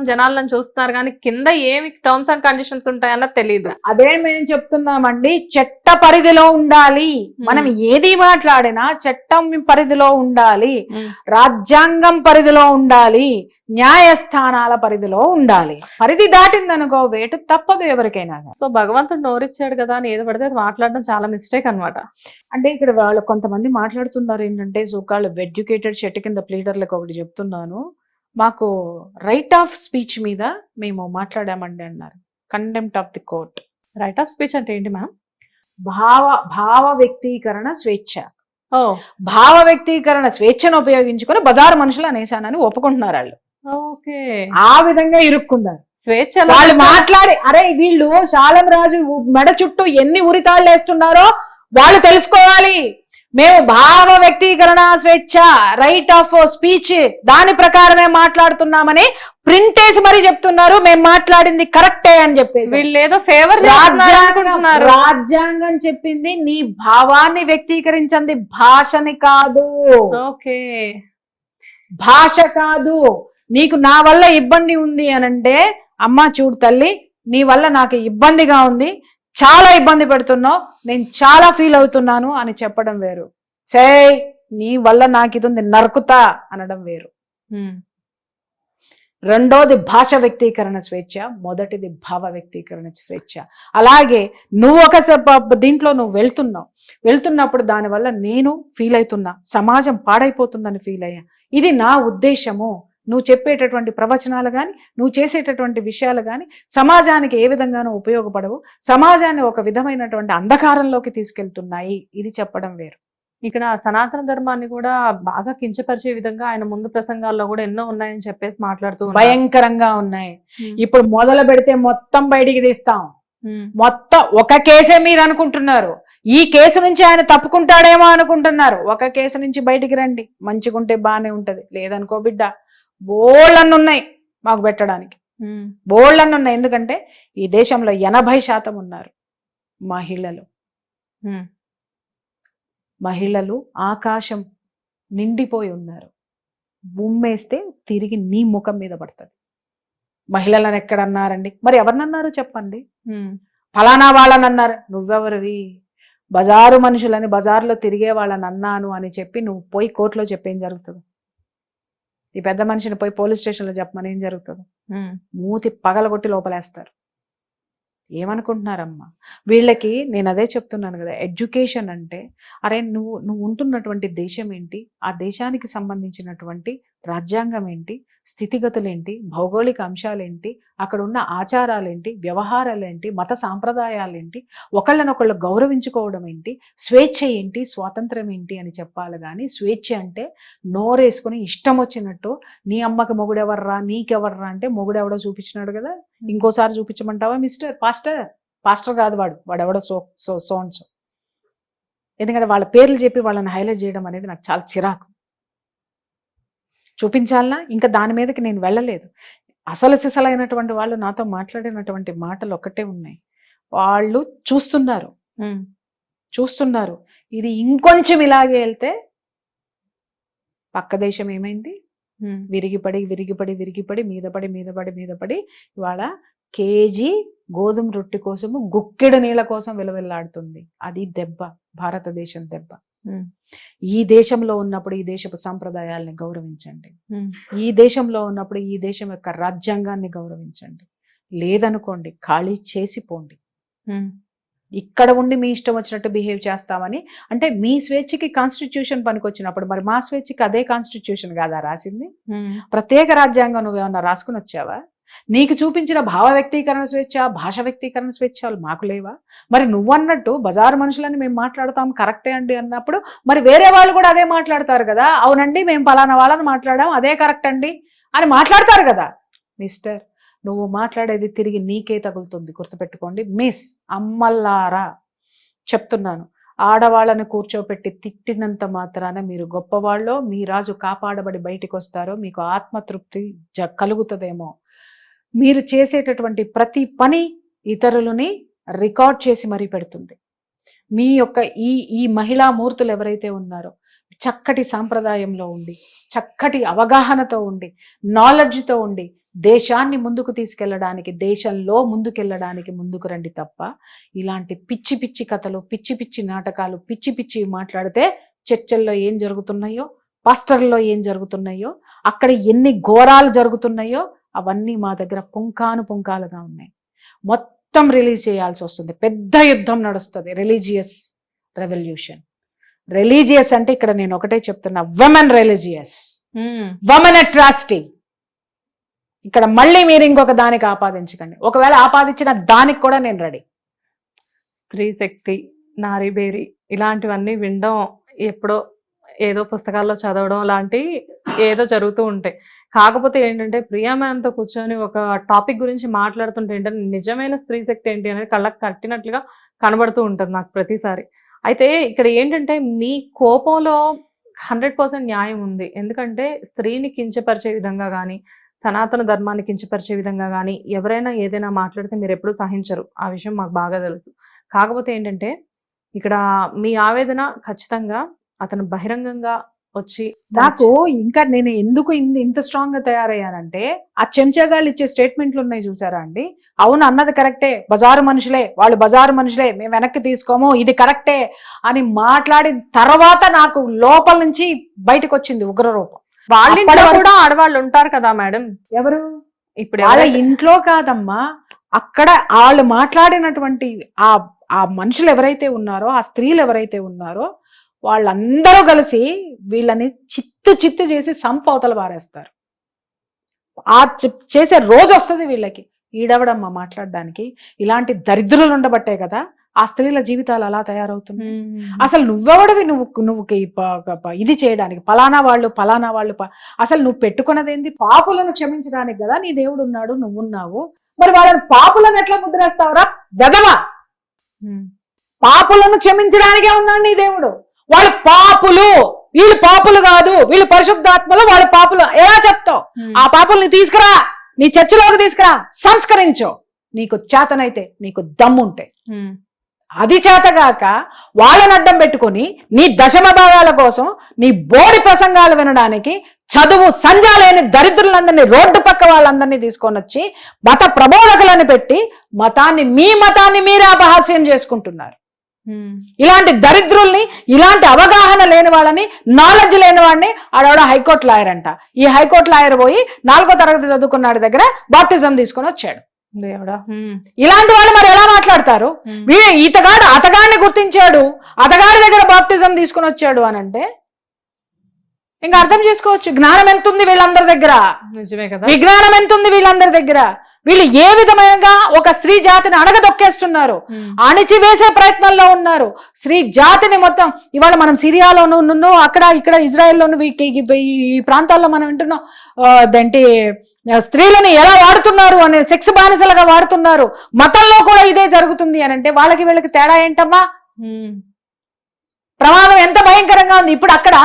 మంది జనాలను చూస్తున్నారు కానీ కింద ఏమి టర్మ్స్ అండ్ కండిషన్స్ ఉంటాయన్నది తెలియదు. అదే మేము చెప్తున్నామండి, చట్ట పరిధిలో ఉండాలి. మనం ఏది మాట్లాడినా చట్టం పరిధిలో ఉండాలి, రాజ్యాంగం పరిధిలో ఉండాలి, న్యాయస్థానాల పరిధిలో ఉండాలి. పరిధి దాటిందనుకో వేటు తప్పదు ఎవరికైనా. సో భగవంతుడు నోరిచ్చాడు కదా అని ఏది పడితే అది మాట్లాడడం చాలా మిస్టేక్ అన్నమాట. అంటే ఇక్కడ వాళ్ళు కొంతమంది మాట్లాడుతున్నారు ఏంటంటే, సోకాళ్ళు ఎడ్యుకేటెడ్ చెట్టు కింద ప్లీడర్లకు ఒకటి చెప్తున్నాను, మాకు రైట్ ఆఫ్ స్పీచ్ మీద మేము మాట్లాడామండి అన్నారు. Contempt of the court. Right of speech అంటే ఏంటి మ్యామ్? భావ వ్యక్తీకరణ స్వేచ్ఛ. ఓ, భావ వ్యక్తీకరణ స్వేచ్ఛను ఉపయోగించుకొని బజారు మనుషులు అనేసానని ఒప్పుకుంటున్నారు వాళ్ళు. ఓకే, ఆ విధంగా ఇరుక్కున్నారు. స్వేచ్ఛ వాళ్ళు మాట్లాడి, అరే వీళ్ళు శాలం రాజు మెడ చుట్టూ ఎన్ని ఉరితాళ్ళు వేస్తున్నారో వాళ్ళు తెలుసుకోవాలి. మేము భావ వ్యక్తీకరణ స్వేచ్ఛ, రైట్ ఆఫ్ స్పీచ్, దాని ప్రకారమే మాట్లాడుతున్నామని ప్రింట్ వేసి మరీ చెప్తున్నారు. మేము మాట్లాడింది కరెక్టే అని చెప్పేసి. వీళ్ళు ఏదో ఫేవర్ రాజ్యాంగం చెప్పింది నీ భావాన్ని వ్యక్తీకరించింది, భాషని కాదు. ఓకే, భాష కాదు. నీకు నా వల్ల ఇబ్బంది ఉంది అనంటే, అమ్మా చూడు తల్లి, నీ వల్ల నాకు ఇబ్బందిగా ఉంది, చాలా ఇబ్బంది పెడుతున్నావు, నేను చాలా ఫీల్ అవుతున్నాను అని చెప్పడం వేరు. నీ వల్ల నాకు ఇది ఉంది నరుకుతా అనడం వేరు. రెండోది భాష వ్యక్తీకరణ స్వేచ్ఛ, మొదటిది భావ వ్యక్తీకరణ స్వేచ్ఛ. అలాగే నువ్వు ఒక దీంట్లో నువ్వు వెళ్తున్నప్పుడు దానివల్ల నేను ఫీల్ అవుతున్నా, సమాజం పాడైపోతుందని ఫీల్ అయ్యా, ఇది నా ఉద్దేశము. నువ్వు చెప్పేటటువంటి ప్రవచనాలు కానీ, నువ్వు చేసేటటువంటి విషయాలు కానీ సమాజానికి ఏ విధంగానూ ఉపయోగపడవు, సమాజాన్ని ఒక విధమైనటువంటి అంధకారంలోకి తీసుకెళ్తున్నాయి, ఇది చెప్పడం వేరు. ఇక్కడ సనాతన ధర్మాన్ని కూడా బాగా కించపరిచే విధంగా ఆయన ముందు ప్రసంగాల్లో కూడా ఎన్నో ఉన్నాయని చెప్పేసి మాట్లాడుతూ భయంకరంగా ఉన్నాయి. ఇప్పుడు మొదలు పెడితే మొత్తం బయటికి తీస్తాం. మొత్తం ఒక కేసే మీరు అనుకుంటున్నారు, ఈ కేసు నుంచి ఆయన తప్పుకుంటాడేమో అనుకుంటున్నారు. ఒక కేసు నుంచి బయటికి రండి, మంచిగుంటే బానే ఉంటది, లేదనుకో బిడ్డ బోళ్ళన్ని ఉన్నాయి మాకు పెట్టడానికి, బోళ్ళన్ని ఉన్నాయి. ఎందుకంటే ఈ దేశంలో 80% ఉన్నారు మహిళలు. మహిళలు ఆకాశం నిండిపోయి ఉన్నారు. ఉమ్మేస్తే తిరిగి నీ ముఖం మీద పడుతుంది. మహిళలను ఎక్కడన్నారండి? మరి ఎవరినన్నారు చెప్పండి? ఫలానా వాళ్ళని అన్నారు. నువ్వెవరివి? బజారు మనుషులని, బజార్లో తిరిగే వాళ్ళని అన్నాను అని చెప్పి నువ్వు పోయి కోర్టులో చెప్పేం జరుగుతుంది? ఈ పెద్ద మనిషిని పోయి పోలీస్ స్టేషన్లో చెప్పమని ఏం జరుగుతుంది? మూతి పగలగొట్టి లోపలేస్తారు. ఏమనుకుంటున్నారమ్మా వీళ్ళకి? నేను అదే చెప్తున్నాను కదా, ఎడ్యుకేషన్ అంటే, అరే నువ్వు ఉంటున్నటువంటి దేశం ఏంటి, ఆ దేశానికి సంబంధించినటువంటి రాజ్యాంగం ఏంటి, స్థితిగతులేంటి, భౌగోళిక అంశాలేంటి, అక్కడ ఉన్న ఆచారాలేంటి, వ్యవహారాలేంటి, మత సాంప్రదాయాలేంటి, ఒకళ్ళనొకళ్ళు గౌరవించుకోవడం ఏంటి, స్వేచ్ఛ ఏంటి, స్వాతంత్రం ఏంటి అని చెప్పాలి. కానీ స్వేచ్ఛ అంటే నోరేసుకుని ఇష్టం వచ్చినట్టు నీ అమ్మకి మొగుడెవర్రా, నీకెవర్రా అంటే మొగుడెవడో చూపించినాడు కదా, ఇంకోసారి చూపించమంటావా మిస్టర్ పాస్టర్ కాదు వాడెవడో సో. ఎందుకంటే వాళ్ళ పేర్లు చెప్పి వాళ్ళని హైలైట్ చేయడం అనేది నాకు చాలా చిరాకు. చూపించాలనా? ఇంకా దాని మీదకి నేను వెళ్ళలేదు. అసలు సిసలైనటువంటి వాళ్ళు నాతో మాట్లాడినటువంటి మాటలు ఒక్కటే ఉన్నాయి. వాళ్ళు చూస్తున్నారు ఇది ఇంకొంచెం ఇలాగే వెళ్తే పక్క దేశం ఏమైంది, విరిగిపడి మీదపడి ఇవాళ కేజీ గోధుమ రొట్టె కోసము గుక్కెడు నీళ్ళ కోసం విలవిల్లాడుతుంది. అది దెబ్బ, భారతదేశం దెబ్బ. ఈ దేశంలో ఉన్నప్పుడు ఈ దేశపు సాంప్రదాయాల్ని గౌరవించండి, ఈ దేశంలో ఉన్నప్పుడు ఈ దేశం యొక్క రాజ్యాంగాన్ని గౌరవించండి. లేదనుకోండి ఖాళీ చేసిపోండి. ఇక్కడ ఉండి మీ ఇష్టం వచ్చినట్టు బిహేవ్ చేస్తామని అంటే మీ స్వేచ్ఛకి కాన్స్టిట్యూషన్ పనికొచ్చినప్పుడు మరి మా స్వేచ్ఛకి అదే కాన్స్టిట్యూషన్ కాదా రాసింది? ప్రత్యేక రాజ్యాంగం నువ్వేమన్నా రాసుకుని వచ్చావా? నీకు చూపించిన భావ వ్యక్తీకరణ స్వేచ్ఛ, భాష వ్యక్తీకరణ స్వేచ్ఛలు మాకు లేవా? మరి నువ్వన్నట్టు బజారు మనుషులని మేము మాట్లాడతాం కరెక్టే అండి అన్నప్పుడు మరి వేరే వాళ్ళు కూడా అదే మాట్లాడతారు కదా, అవునండి మేము పలానా వాళ్ళని మాట్లాడాం అదే కరెక్ట్ అండి అని మాట్లాడతారు కదా. మిస్టర్, నువ్వు మాట్లాడేది తిరిగి నీకే తగులుతుంది, గుర్తుపెట్టుకోండి. మిస్ అమ్మల్లారా చెప్తున్నాను, ఆడవాళ్ళని కూర్చోపెట్టి తిట్టినంత మాత్రాన మీరు గొప్పవాళ్ళో, మీ రాజు కాపాడబడి బయటికి వస్తారో, మీకు ఆత్మతృప్తి కలుగుతుందేమో. మీరు చేసేటటువంటి ప్రతి పని ఇతరులని రికార్డ్ చేసి మరీ పెడుతుంది. మీ యొక్క ఈ మహిళా మూర్తులు ఎవరైతే ఉన్నారో చక్కటి సాంప్రదాయంలో ఉండి, చక్కటి అవగాహనతో ఉండి, నాలెడ్జ్తో ఉండి, దేశాన్ని ముందుకు తీసుకెళ్ళడానికి, దేశంలో ముందుకెళ్ళడానికి ముందుకు రండి తప్ప ఇలాంటి పిచ్చి పిచ్చి కథలు, పిచ్చి పిచ్చి నాటకాలు, పిచ్చి పిచ్చి మాట్లాడితే చర్చల్లో ఏం జరుగుతున్నాయో, పాస్టర్లో ఏం జరుగుతున్నాయో, అక్కడ ఎన్ని ఘోరాలు జరుగుతున్నాయో అవన్నీ మా దగ్గర పుంకాలుగా ఉన్నాయి. మొత్తం రిలీజ్ చేయాల్సి వస్తుంది. పెద్ద యుద్ధం నడుస్తుంది. Religious revolution. రిలీజియస్ అంటే ఇక్కడ నేను ఒకటే చెప్తున్నా, విమెన్ రిలీజియస్, విమెన్ అట్రాసిటీ. ఇక్కడ మళ్ళీ మీరు ఇంకొక దానికి ఆపాదించకండి. ఒకవేళ ఆపాదించిన దానికి కూడా నేను రెడీ. స్త్రీ శక్తి, నారీబేరి ఇలాంటివన్నీ వినడం, ఎప్పుడో ఏదో పుస్తకాల్లో చదవడం లాంటి ఏదో జరుగుతూ ఉంటాయి. కాకపోతే ఏంటంటే ప్రియా మ్యామ్తో కూర్చొని ఒక టాపిక్ గురించి మాట్లాడుతుంటే ఏంటంటే నిజమైన స్త్రీ శక్తి ఏంటి అనేది కళ్ళకు కట్టినట్లుగా కనబడుతూ ఉంటుంది నాకు ప్రతిసారి. అయితే ఇక్కడ ఏంటంటే మీ కోపంలో 100% న్యాయం ఉంది. ఎందుకంటే స్త్రీని కించపరిచే విధంగా కానీ, సనాతన ధర్మాన్ని కించపరిచే విధంగా కానీ ఎవరైనా ఏదైనా మాట్లాడితే మీరు ఎప్పుడూ సహించరు. ఆ విషయం మాకు బాగా తెలుసు. కాకపోతే ఏంటంటే ఇక్కడ మీ ఆవేదన ఖచ్చితంగా అతను బహిరంగంగా వచ్చి నాకు ఇంకా నేను ఎందుకు ఇంత స్ట్రాంగ్ గా తయారయ్యానంటే ఆ చెంచాగాళ్ళు ఇచ్చే స్టేట్మెంట్లు ఉన్నాయి చూసారా అండి. అవును అన్నది కరెక్టే, బజారు మనుషులే వాళ్ళు, బజారు మనుషులే, మేము వెనక్కి తీసుకోము, ఇది కరెక్టే అని మాట్లాడిన తర్వాత నాకు లోపల నుంచి బయటకు వచ్చింది ఉగ్రరూపం. వాళ్ళ ఇంట్లో కూడా ఆడవాళ్ళు ఉంటారు కదా మేడం. ఎవరు? ఇప్పుడు వాళ్ళ ఇంట్లో కాదమ్మా, అక్కడ వాళ్ళు మాట్లాడినటువంటి ఆ మనుషులు ఎవరైతే ఉన్నారో, ఆ స్త్రీలు ఎవరైతే ఉన్నారో వాళ్ళందరూ కలిసి వీళ్ళని చిత్తు చేసి సంపవతలు పారేస్తారు. ఆ చేసే రోజు వస్తుంది వీళ్ళకి. ఈడవడమ్మా మాట్లాడడానికి. ఇలాంటి దరిద్రులు ఉండబట్టే కదా ఆ స్త్రీల జీవితాలు అలా తయారవుతున్నాయి. అసలు నువ్వెవడివి నువ్వు ఇది చేయడానికి? ఫలానా వాళ్ళు అసలు నువ్వు పెట్టుకున్నదేంది? పాపులను క్షమించడానికి కదా నీ దేవుడు ఉన్నాడు, నువ్వున్నావు. మరి వాళ్ళని పాపులను ఎట్లా ముద్రేస్తావురా వెధవా? పాపులను క్షమించడానికే ఉన్నాడు నీ దేవుడు. వాళ్ళు పాపులు, వీళ్ళు పాపులు కాదు, వీళ్ళు పరిశుద్ధాత్మలు, వాళ్ళు పాపులు ఎలా చెప్తావు? ఆ పాపుల్ని తీసుకురా, నీ చర్చలోకి తీసుకురా, సంస్కరించు. నీకు చేతనైతే, నీకు దమ్ముంటే. అది చేతగాక వాళ్ళని అడ్డం పెట్టుకుని నీ దశమ భాగాల కోసం, నీ బోడి ప్రసంగాలు వినడానికి చదువు సంజాలేని దరిద్రులందరినీ, రోడ్డు పక్క వాళ్ళందరినీ తీసుకొని వచ్చి మత ప్రబోధకులను పెట్టి మీ మతాన్ని మీరే అపహాస్యం చేసుకుంటున్నారు. ఇలాంటి దరిద్రుల్ని, ఇలాంటి అవగాహన లేని వాళ్ళని, నాలెడ్జ్ లేని వాడిని, ఆడవాడ హైకోర్టు లాయర్ అంట. ఈ హైకోర్టు లాయర్ పోయి 4వ తరగతి చదువుకున్నాడు దగ్గర బాప్టిజం తీసుకొని వచ్చాడు. ఇలాంటి వాళ్ళు మరి ఎలా మాట్లాడతారు? అతగాడిని గుర్తించాడు, అతగాడి దగ్గర బాప్టిజం తీసుకొని వచ్చాడు అని అంటే ఇంకా అర్థం చేసుకోవచ్చు జ్ఞానం ఎంత ఉంది వీళ్ళందరి దగ్గర. నిజమే కదా. విజ్ఞానం ఎంత ఉంది వీళ్ళందరి దగ్గర. వీళ్ళు ఏ విధంగా ఒక స్త్రీ జాతిని అణగదొక్కేస్తున్నారు, అణిచివేసే ప్రయత్నంలో ఉన్నారు. స్త్రీ జాతిని మొత్తం ఇవాళ మనం సిరియాలోను, అక్కడ ఇక్కడ ఇజ్రాయెల్లోను, ఈ ప్రాంతాల్లో మనం వింటున్నాం అదేంటి స్త్రీలని ఎలా వాడుతున్నారు అనే, సెక్స్ బానిసలుగా వాడుతున్నారు. మతంలో కూడా ఇదే జరుగుతుంది అని అంటే వాళ్ళకి వీళ్ళకి తేడా ఏంటమ్మా? ప్రమాదం ఎంత భయంకరంగా ఉంది. ఇప్పుడు అక్కడ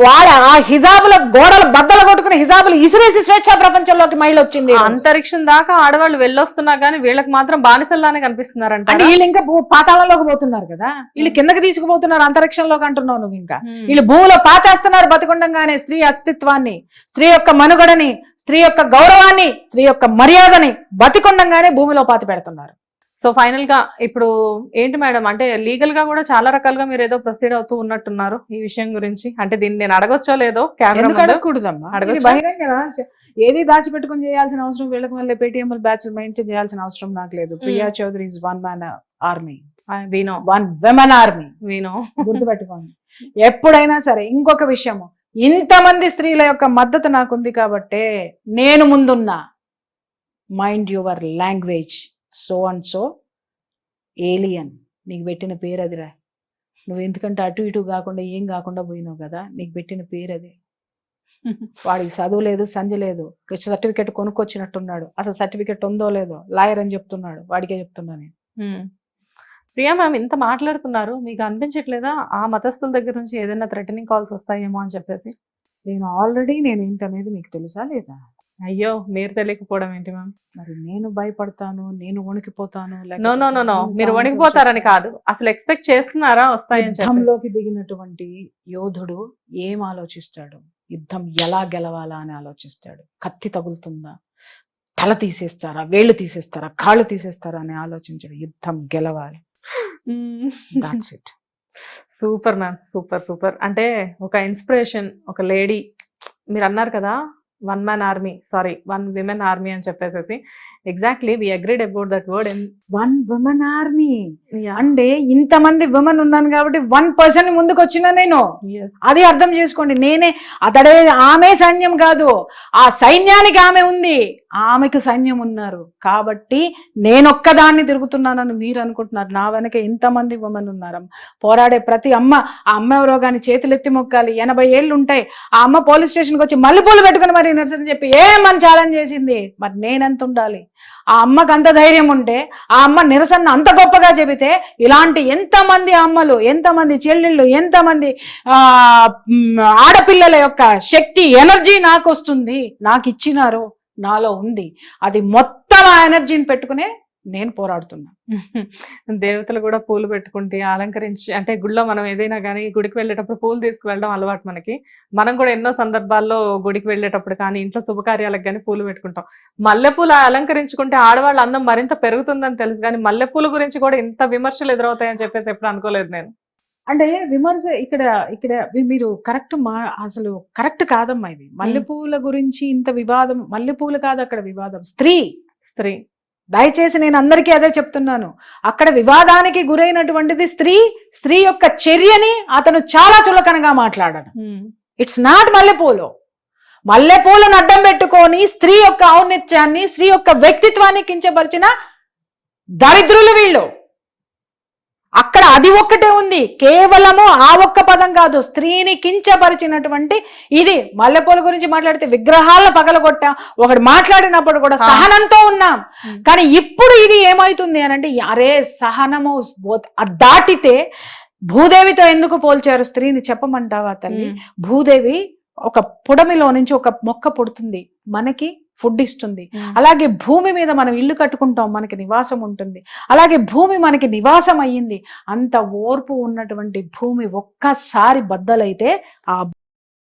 వాళ్ళ ఆ హిజాబుల గోడలు బద్దలు కొట్టుకుని హిజాబులు ఇసిరేసి స్వేచ్ఛా ప్రపంచంలోకి మహిళ వచ్చింది. అంతరిక్షం దాకా ఆడవాళ్ళు వెళ్ళొస్తున్నా కానీ వీళ్ళకి మాత్రం బానిసల్లానే కనిపిస్తున్నారంట. అంటే వీళ్ళు ఇంకా పాతాళంలోకి పోతున్నారు కదా, వీళ్ళు కిందకి తీసుకుపోతున్నారు అంతరిక్షంలోకి అంటున్నావు నువ్వు. ఇంకా వీళ్ళు భూమిలో పాతేస్తున్నారు బతికుండంగానే స్త్రీ అస్తిత్వాన్ని, స్త్రీ యొక్క మనుగడని, స్త్రీ యొక్క గౌరవాన్ని, స్త్రీ యొక్క మర్యాదని బతికుండంగానే భూమిలో పాతి పెడుతున్నారు. సో ఫైనల్ గా ఇప్పుడు ఏంటి మేడం, అంటే లీగల్ గా కూడా చాలా రకాలుగా మీరు ఏదో ప్రొసీడ్ అవుతూ ఉన్నట్టున్నారు ఈ విషయం గురించి. అంటే దీన్ని నేను అడగొచ్చో లేదో అడగకూడదమ్మా, ఏది దాచిపెట్టుకుని చేయాల్సిన అవసరం వీళ్ళకి మళ్ళీ పేటిఎం బ్యాచ్ మెయింటైన్ చేయాల్సిన అవసరం నాకు లేదు. Priya Chaudhary is one man army, one women army, గుర్తుపెట్టుకోండి. ఎప్పుడైనా సరే ఇంకొక విషయము, ఇంతమంది స్త్రీల యొక్క మద్దతు నాకుంది కాబట్టే నేను ముందున్నా. Mind your language. So and so alien, నీకు పెట్టిన పేరు అదిరా. నువ్వు ఎందుకంటే అటు ఇటు కాకుండా ఏం కాకుండా పోయినావు కదా, నీకు పెట్టిన పేరు అది. వాడికి చదువు లేదు, సంజ లేదు, సర్టిఫికెట్ కొనుక్కొచ్చినట్టున్నాడు. అసలు సర్టిఫికెట్ ఉందో లేదో లాయర్ అని చెప్తున్నాడు, వాడికే చెప్తున్నా నేను. ప్రియా మ్యామ్ ఇంత మాట్లాడుతున్నారు, మీకు అనిపించట్లేదా ఆ మతస్థుల దగ్గర నుంచి ఏదైనా థ్రెటనింగ్ కాల్స్ వస్తాయేమో అని చెప్పేసి? నేను ఆల్రెడీ నేను ఏంటనేది మీకు తెలుసా లేదా? అయ్యో, మీరు తెలియకపోవడం ఏంటి మ్యామ్? మరి నేను భయపడతాను, నేను వణికిపోతాను. నో, మీరు వణికిపోతారని కాదు, అసలు ఎక్స్పెక్ట్ చేస్తున్నారా వస్తాయని? యుద్ధంలోకి దిగినటువంటి యోధుడు ఏం ఆలోచిస్తాడు? యుద్ధం ఎలా గెలవాలా అని ఆలోచిస్తాడు. కత్తి తగులుతుందా, తల తీసేస్తారా, వేళ్ళు తీసేస్తారా, కాళ్ళు తీసేస్తారా అని ఆలోచించడం. యుద్ధం గెలవాలి. That's it. Super ma'am, super super. అంటే ఒక ఇన్స్పిరేషన్, ఒక లేడీ, మీరు అన్నారు కదా 1 women army అని చెప్పేసి, exactly we agreed about that word. 1 women army అంటే ఇంతమంది విమెన్ ఉన్నాను కాబట్టి 1% ముందుకు వచ్చిన నేను. అది అర్థం చేసుకోండి. నేనే ఆమె సైన్యం కాదు, ఆ సైన్యానికి ఆమె ఉంది, ఆమెకు సైన్యం ఉన్నారు. కాబట్టి నేనొక్కదాన్ని తిరుగుతున్నానని మీరు అనుకుంటున్నారు. నా వెనక ఇంతమంది విమెన్ ఉన్నారు. పోరాడే ప్రతి అమ్మ, ఆ అమ్మ ఎవరో కానీ చేతులెత్తి మొక్కాలి. 80 ఏళ్ళు ఉంటాయి. ఆ అమ్మ పోలీస్ స్టేషన్కి వచ్చి మల్లెపూలు పెట్టుకుని మరి నిరసన చెప్పి ఏమని ఛాలెంజ్ చేసింది. మరి నేనెంత ఉండాలి? ఆ అమ్మకు అంత ధైర్యం ఉంటే, ఆ అమ్మ నిరసన అంత గొప్పగా చెబితే, ఇలాంటి ఎంతమంది అమ్మలు, ఎంతమంది చెల్లెళ్ళు, ఎంతమంది ఆడపిల్లల యొక్క శక్తి, ఎనర్జీ నాకు వస్తుంది, నాకు ఇచ్చినారు, నాలో ఉంది. అది మొత్తం ఆ ఎనర్జీని పెట్టుకునే నేను పోరాడుతున్నా. దేవతలు కూడా పూలు పెట్టుకుంటే అలంకరించి, అంటే గుడిలో మనం ఏదైనా కానీ గుడికి వెళ్ళేటప్పుడు పూలు తీసుకువెళ్ళడం అలవాటు మనకి. మనం కూడా ఎన్నో సందర్భాల్లో గుడికి వెళ్ళేటప్పుడు కానీ ఇంట్లో శుభకార్యాలకు కానీ పూలు పెట్టుకుంటాం. మల్లెపూలు అలంకరించుకుంటే ఆడవాళ్ళ అందం మరింత పెరుగుతుందని తెలుసు, కానీ మల్లెపూల గురించి కూడా ఇంత విమర్శలు ఎదురవుతాయని చెప్పేసి ఎప్పుడు అనుకోలేదు నేను. అంటే విమర్శ ఇక్కడ మీరు అసలు కరెక్ట్ కాదమ్మా. ఇది మల్లెపూల గురించి ఇంత వివాదం. మల్లెపూలు కాదు అక్కడ వివాదం, స్త్రీ. దయచేసి నేను అందరికీ అదే చెప్తున్నాను. అక్కడ వివాదానికి గురైనటువంటిది స్త్రీ యొక్క చర్యని అతను చాలా చులకనగా మాట్లాడాడు. ఇట్స్ నాట్ మల్లెపూలను అడ్డం పెట్టుకొని స్త్రీ యొక్క ఔన్నత్యాన్ని, స్త్రీ యొక్క వ్యక్తిత్వాన్ని కించపరిచిన దరిద్రులు వీళ్ళు. అక్కడ అది ఒక్కటే ఉంది. కేవలము ఆ ఒక్క పదం కాదు, స్త్రీని కించపరిచినటువంటి ఇది. మల్లెపూల గురించి మాట్లాడితే విగ్రహాలను పగలగొట్టాం, ఒకటి మాట్లాడినప్పుడు కూడా సహనంతో ఉన్నాం. కానీ ఇప్పుడు ఇది ఏమవుతుంది అని అంటే, అరే సహనము దాటితే భూదేవితో ఎందుకు పోల్చారు స్త్రీని చెప్పమంటావా తల్లి? భూదేవి ఒక పుడమిలో నుంచి ఒక మొక్క పుడుతుంది, మనకి ఫుడ్ ఇస్తుంది. అలాగే భూమి మీద మనం ఇల్లు కట్టుకుంటాం, మనకి నివాసం ఉంటుంది. అలాగే భూమి మనకి నివాసం అయ్యింది. అంత ఓర్పు ఉన్నటువంటి భూమి ఒక్కసారి బద్దలైతే ఆ